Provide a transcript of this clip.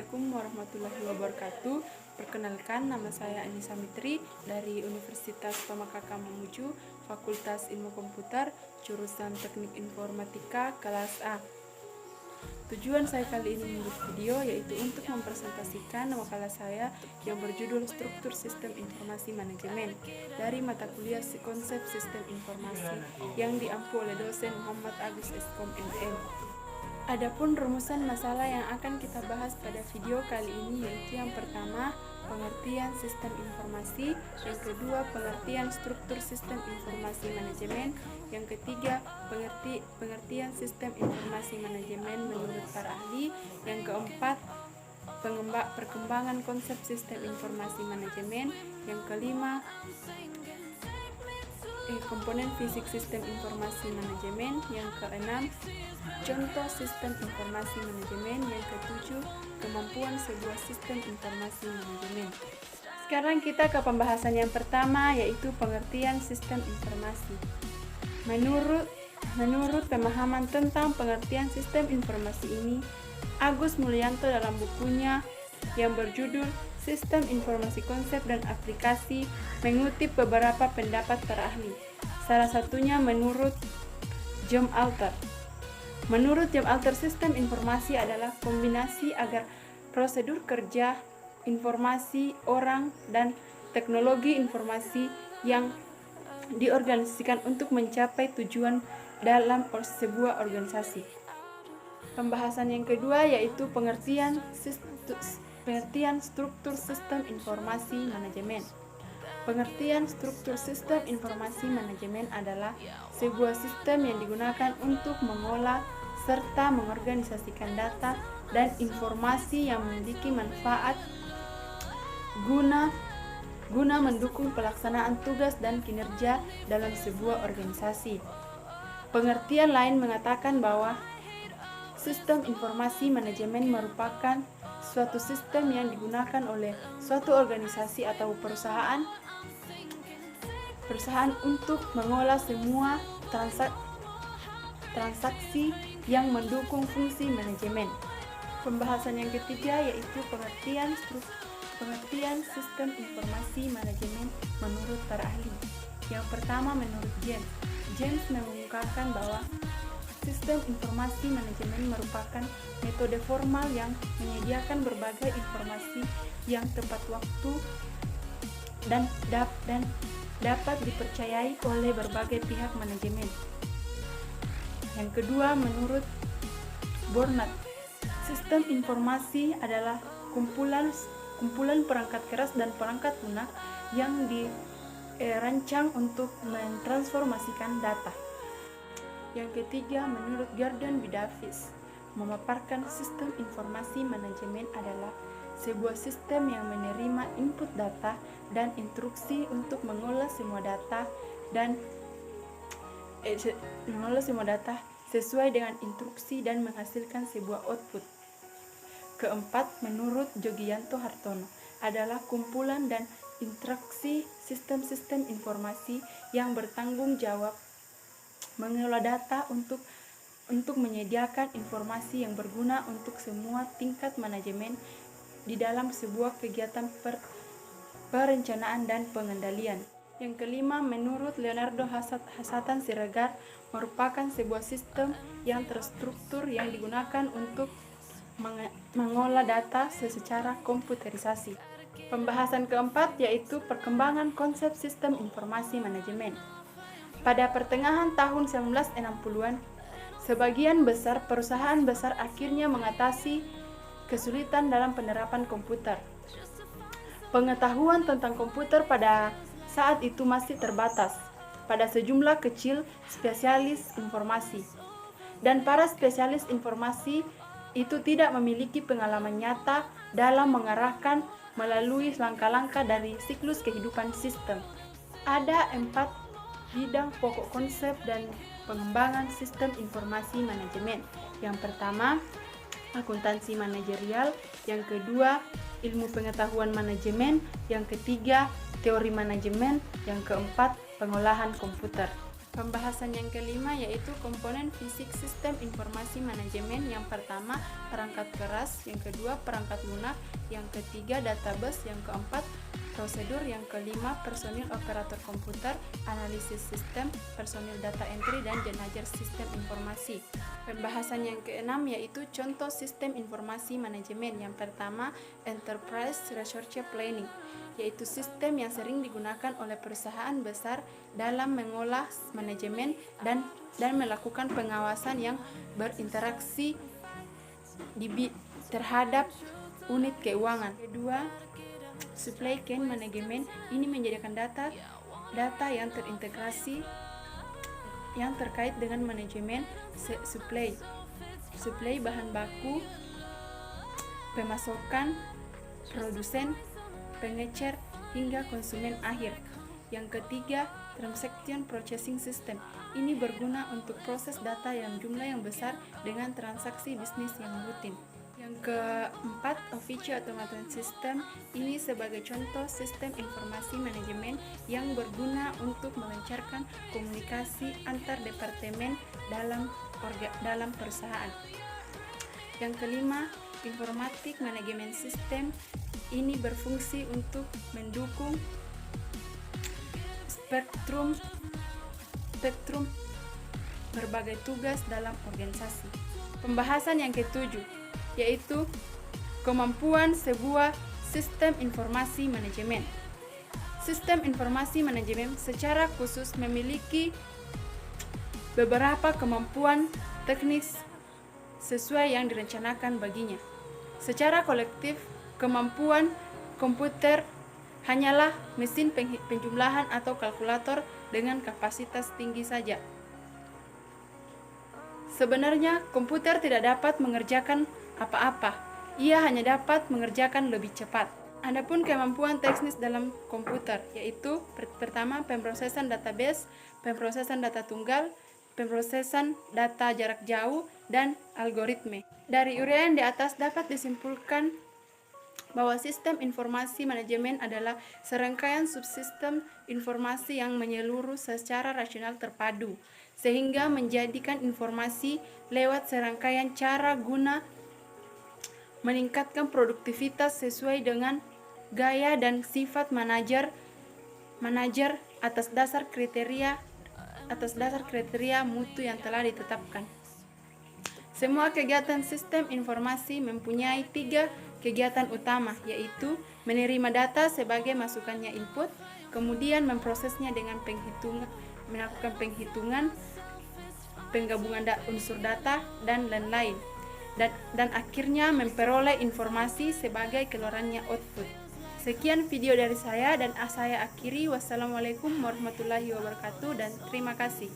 Assalamualaikum warahmatullahi wabarakatuh. Perkenalkan, nama saya Anissa Mitri dari Universitas Pamakaka Mamuju, Fakultas Ilmu Komputer, jurusan Teknik Informatika, kelas A. Tujuan saya kali ini membuat video yaitu untuk mempresentasikan makalah saya yang berjudul Struktur Sistem Informasi Manajemen dari mata kuliah Konsep Sistem Informasi yang diampu oleh dosen Muhammad Agus Eskom MM. Adapun rumusan masalah yang akan kita bahas pada video kali ini yaitu yang pertama, pengertian sistem informasi, yang kedua, pengertian struktur sistem informasi manajemen, yang ketiga, pengertian sistem informasi manajemen menurut para ahli, yang keempat, perkembangan konsep sistem informasi manajemen, yang kelima, komponen fisik sistem informasi manajemen, yang keenam, contoh sistem informasi manajemen, yang ketujuh, kemampuan sebuah sistem informasi manajemen. Sekarang kita ke pembahasan yang pertama yaitu pengertian sistem informasi. Menurut pemahaman tentang pengertian sistem informasi ini, Agus Mulyanto dalam bukunya yang berjudul Sistem Informasi Konsep dan Aplikasi mengutip beberapa pendapat para ahli. Salah satunya menurut John Alter. Menurut John Alter, sistem informasi adalah kombinasi agar prosedur kerja, informasi, orang, dan teknologi informasi yang diorganisasikan untuk mencapai tujuan dalam sebuah organisasi. Pembahasan yang kedua yaitu pengertian struktur sistem informasi manajemen. Pengertian struktur sistem informasi manajemen adalah sebuah sistem yang digunakan untuk mengolah serta mengorganisasikan data dan informasi yang memiliki manfaat guna mendukung pelaksanaan tugas dan kinerja dalam sebuah organisasi. Pengertian lain mengatakan bahwa sistem informasi manajemen merupakan suatu sistem yang digunakan oleh suatu organisasi atau perusahaan untuk mengolah semua transaksi yang mendukung fungsi manajemen. Pembahasan yang ketiga yaitu pengertian sistem informasi manajemen menurut para ahli. Yang pertama menurut James mengungkapkan bahwa sistem informasi manajemen merupakan metode formal yang menyediakan berbagai informasi yang tepat waktu dan dapat dipercayai oleh berbagai pihak manajemen. Yang kedua, menurut Bornat, sistem informasi adalah kumpulan perangkat keras dan perangkat lunak yang dirancang untuk mentransformasikan data. Yang ketiga, menurut Gordon B. Davis, memaparkan sistem informasi manajemen adalah sebuah sistem yang menerima input data dan instruksi untuk mengolah semua data sesuai dengan instruksi dan menghasilkan sebuah output. Keempat, menurut Jogianto Hartono, adalah kumpulan dan interaksi sistem-sistem informasi yang bertanggung jawab mengelola data untuk menyediakan informasi yang berguna untuk semua tingkat manajemen di dalam sebuah kegiatan perencanaan dan pengendalian. Yang kelima, menurut Leonardo Hasatan Siregar, merupakan sebuah sistem yang terstruktur yang digunakan untuk mengolah data secara komputerisasi. Pembahasan keempat yaitu perkembangan konsep sistem informasi manajemen. Pada pertengahan tahun 1960-an, sebagian besar perusahaan besar akhirnya mengatasi kesulitan dalam penerapan komputer. Pengetahuan tentang komputer pada saat itu masih terbatas pada sejumlah kecil spesialis informasi. Dan para spesialis informasi itu tidak memiliki pengalaman nyata dalam mengarahkan melalui langkah-langkah dari siklus kehidupan sistem. Ada 4 bidang pokok konsep dan pengembangan sistem informasi manajemen. Yang pertama, akuntansi manajerial. Yang kedua, ilmu pengetahuan manajemen. Yang ketiga, teori manajemen. Yang keempat, pengolahan komputer. Pembahasan yang kelima yaitu komponen fisik sistem informasi manajemen. Yang pertama, perangkat keras, yang kedua, perangkat lunak, yang ketiga, database, yang keempat, prosedur, yang kelima, personil operator komputer, analisis sistem, personil data entry, dan jenajer sistem informasi. Pembahasan yang keenam yaitu contoh sistem informasi manajemen. Yang pertama, enterprise resource planning, yaitu sistem yang sering digunakan oleh perusahaan besar dalam mengolah manajemen dan melakukan pengawasan yang berinteraksi terhadap unit keuangan. Kedua, supply chain management, ini menjadikan data yang terintegrasi yang terkait dengan manajemen supply bahan baku, pemasokan, produsen, pengecer, hingga konsumen akhir. Yang ketiga, transaction processing system. Ini berguna untuk proses data yang jumlah yang besar dengan transaksi bisnis yang rutin. Yang keempat, office automation system. Ini sebagai contoh sistem informasi manajemen yang berguna untuk melancarkan komunikasi antar departemen dalam perusahaan. Yang kelima, informatic management system. Ini berfungsi untuk mendukung spektrum berbagai tugas dalam organisasi. Pembahasan yang ketujuh yaitu kemampuan sebuah sistem informasi manajemen. Sistem informasi manajemen secara khusus memiliki beberapa kemampuan teknis sesuai yang direncanakan baginya. Secara kolektif, kemampuan komputer hanyalah mesin penjumlahan atau kalkulator dengan kapasitas tinggi saja. Sebenarnya, komputer tidak dapat mengerjakan apa-apa. Ia hanya dapat mengerjakan lebih cepat. Adapun kemampuan teknis dalam komputer yaitu pertama, pemrosesan database, pemrosesan data tunggal, pemrosesan data jarak jauh, dan algoritme. Dari uraian di atas dapat disimpulkan bahwa sistem informasi manajemen adalah serangkaian subsistem informasi yang menyeluruh secara rasional terpadu, sehingga menjadikan informasi lewat serangkaian cara guna meningkatkan produktivitas sesuai dengan gaya dan sifat manajer atas dasar kriteria mutu yang telah ditetapkan. Semua kegiatan sistem informasi mempunyai 3 kegiatan utama, yaitu menerima data sebagai masukannya input, kemudian memprosesnya dengan melakukan penghitungan, penggabungan unsur data, dan lain-lain, dan akhirnya memperoleh informasi sebagai keluarannya output. Sekian video dari saya dan saya akhiri. Wassalamualaikum warahmatullahi wabarakatuh dan terima kasih.